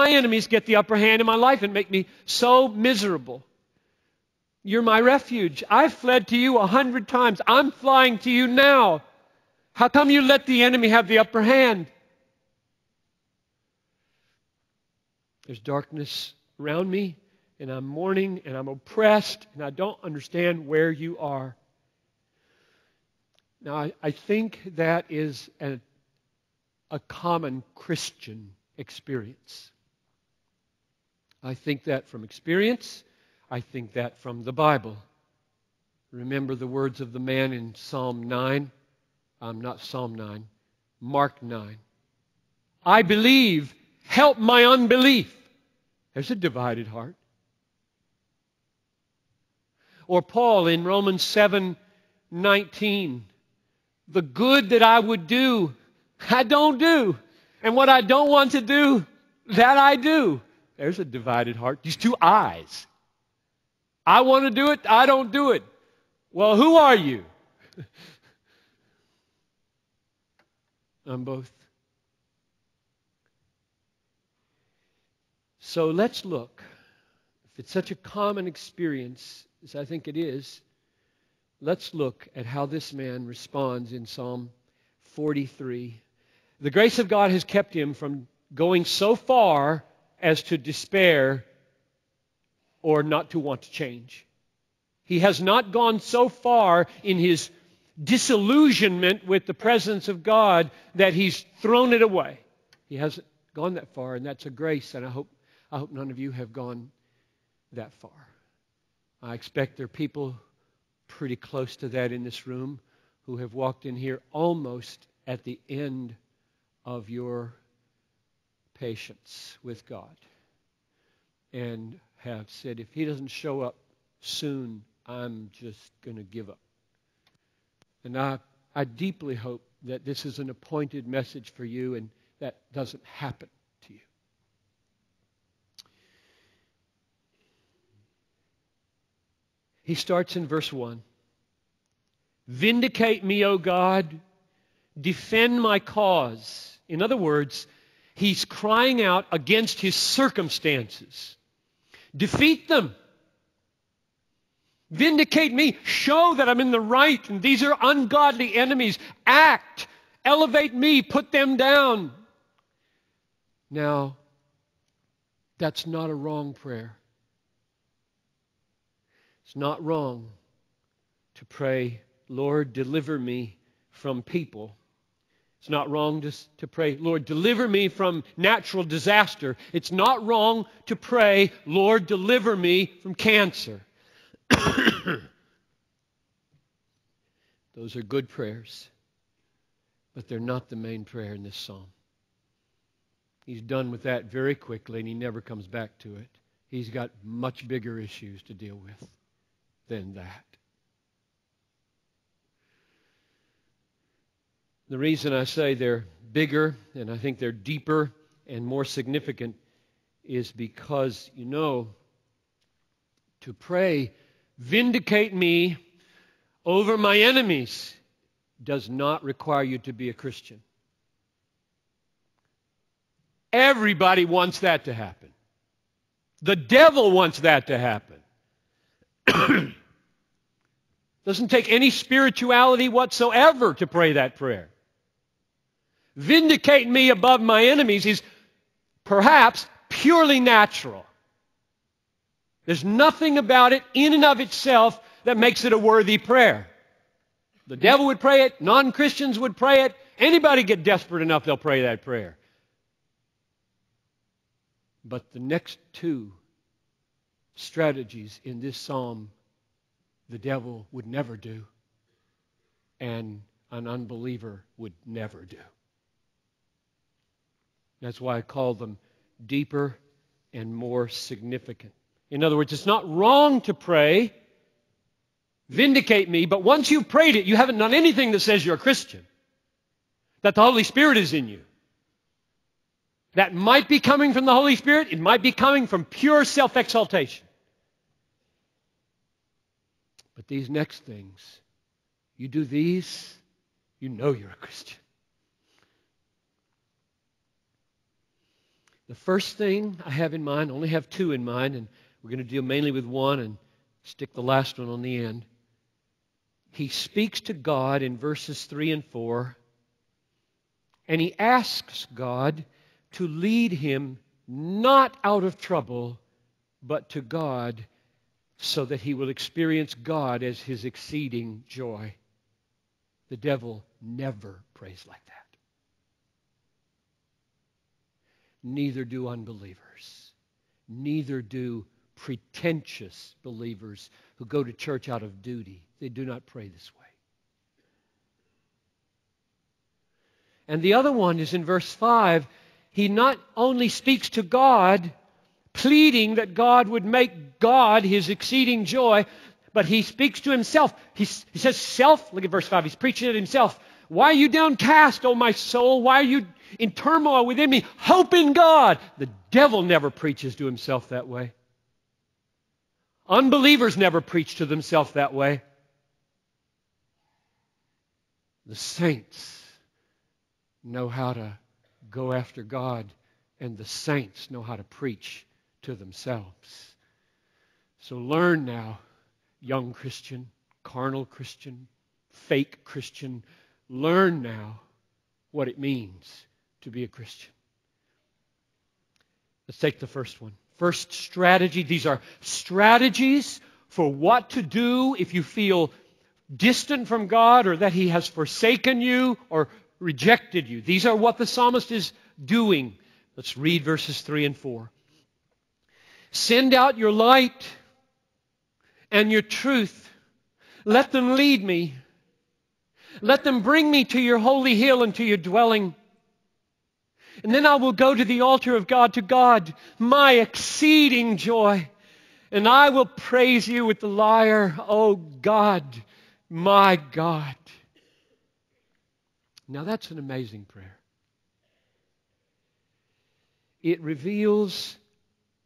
my enemies get the upper hand in my life and make me so miserable. You're my refuge. I've fled to you 100 times. I'm flying to you now. How come you let the enemy have the upper hand? There's darkness around me, and I'm mourning, and I'm oppressed, and I don't understand where you are. Now, I think that is a common Christian experience. I think that from experience. I think that from the Bible. Remember the words of the man in Psalm 9? Not Psalm 9. Mark 9. I believe, help my unbelief. There's a divided heart. Or Paul in Romans 7:19. The good that I would do, I don't do. And what I don't want to do, that I do. There's a divided heart. These two eyes. I want to do it, I don't do it. Well, who are you? I'm both. So let's look. If it's such a common experience, as I think it is, let's look at how this man responds in Psalm 43. The grace of God has kept him from going so far as to despair or not to want to change. He has not gone so far in his disillusionment with the presence of God that he's thrown it away. He hasn't gone that far, and that's a grace, and I hope none of you have gone that far. I expect there are people pretty close to that in this room who have walked in here almost at the end of your patience with God and have said, if He doesn't show up soon, I'm just going to give up. And I deeply hope that this is an appointed message for you and that doesn't happen to you. He starts in verse 1. Vindicate me, O God. Defend my cause. In other words, he's crying out against his circumstances. Defeat them. Vindicate me. Show that I'm in the right and these are ungodly enemies. Act. Elevate me. Put them down. Now, that's not a wrong prayer. It's not wrong to pray, Lord, deliver me from people. It's not wrong to pray, Lord, deliver me from natural disaster. It's not wrong to pray, Lord, deliver me from cancer. Those are good prayers, but they're not the main prayer in this psalm. He's done with that very quickly, and he never comes back to it. He's got much bigger issues to deal with than that. The reason I say they're bigger, and I think they're deeper and more significant, is because, to pray, vindicate me over my enemies, does not require you to be a Christian. Everybody wants that to happen. The devil wants that to happen. Doesn't take any spirituality whatsoever to pray that prayer. Vindicate me above my enemies is perhaps purely natural. There's nothing about it in and of itself that makes it a worthy prayer. The devil would pray it. Non-Christians would pray it. Anybody get desperate enough, they'll pray that prayer. But the next two strategies in this psalm, the devil would never do, and an unbeliever would never do. That's why I call them deeper and more significant. In other words, it's not wrong to pray, vindicate me, but once you've prayed it, you haven't done anything that says you're a Christian, that the Holy Spirit is in you. That might be coming from the Holy Spirit. It might be coming from pure self-exaltation. But these next things, you do these, you know you're a Christian. The first thing I have in mind, I only have two in mind, and we're going to deal mainly with one and stick the last one on the end. He speaks to God in verses 3 and 4, and he asks God to lead him not out of trouble, but to God, so that he will experience God as his exceeding joy. The devil never prays like that. Neither do unbelievers. Neither do pretentious believers who go to church out of duty. They do not pray this way. And the other one is in verse 5. He not only speaks to God, pleading that God would make God his exceeding joy, but he speaks to himself. He says self. Look at verse 5. He's preaching it himself. Why are you downcast, O my soul? Why are you in turmoil within me? Hope in God. The devil never preaches to himself that way. Unbelievers never preach to themselves that way. The saints know how to go after God, and the saints know how to preach to themselves. So learn now, young Christian, carnal Christian, fake Christian, learn now what it means to be a Christian. Let's take the first one. First strategy. These are strategies for what to do if you feel distant from God or that He has forsaken you or rejected you. These are what the psalmist is doing. Let's read verses 3 and 4. Send out your light and your truth. Let them lead me. Let them bring me to your holy hill and to your dwelling. And then I will go to the altar of God, to God, my exceeding joy. And I will praise you with the lyre, O God, my God. Now that's an amazing prayer. It reveals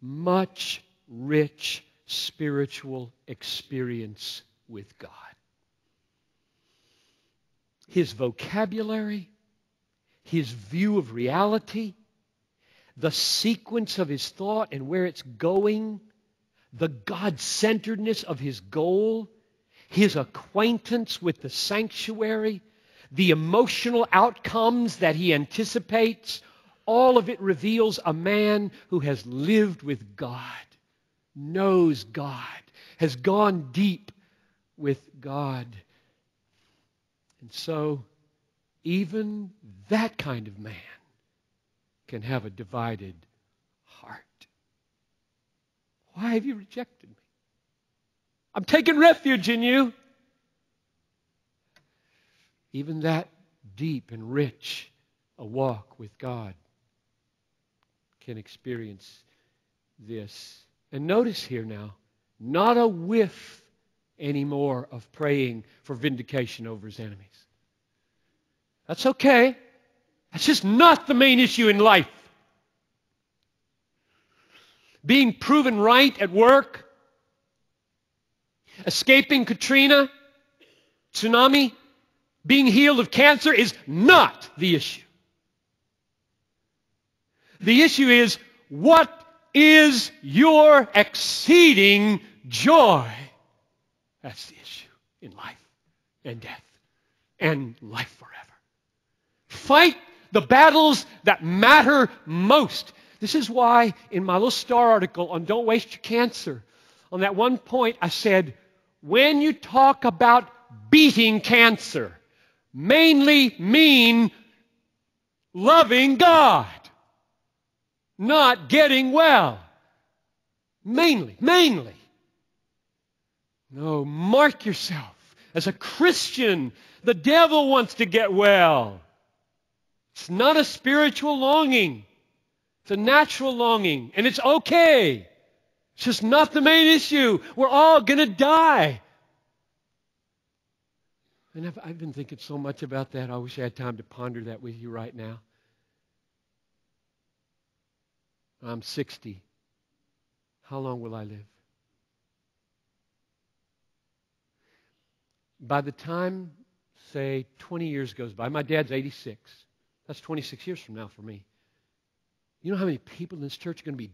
much rich spiritual experience with God. His vocabulary, his view of reality, the sequence of his thought and where it's going, the God-centeredness of his goal, his acquaintance with the sanctuary, the emotional outcomes that he anticipates, all of it reveals a man who has lived with God, knows God, has gone deep with God. And so, even that kind of man can have a divided heart. Why have you rejected me? I'm taking refuge in you. Even that deep and rich a walk with God can experience this. And notice here now, not a whiff anymore of praying for vindication over his enemies. That's okay. That's just not the main issue in life. Being proven right at work, escaping Katrina, tsunami, being healed of cancer is not the issue. The issue is, what is your exceeding joy? That's the issue in life and death and life forever. Fight the battles that matter most. This is why in my little Star article on Don't Waste Your Cancer, on that one point I said, when you talk about beating cancer, mainly mean loving God, not getting well. Mainly. No, mark yourself. As a Christian, the devil wants to get well. It's not a spiritual longing. It's a natural longing, and it's okay. It's just not the main issue. We're all going to die. And I've been thinking so much about that. I wish I had time to ponder that with you right now. I'm 60. How long will I live? By the time, say, 20 years goes by, my dad's 86. That's 26 years from now for me. You know how many people in this church are going to be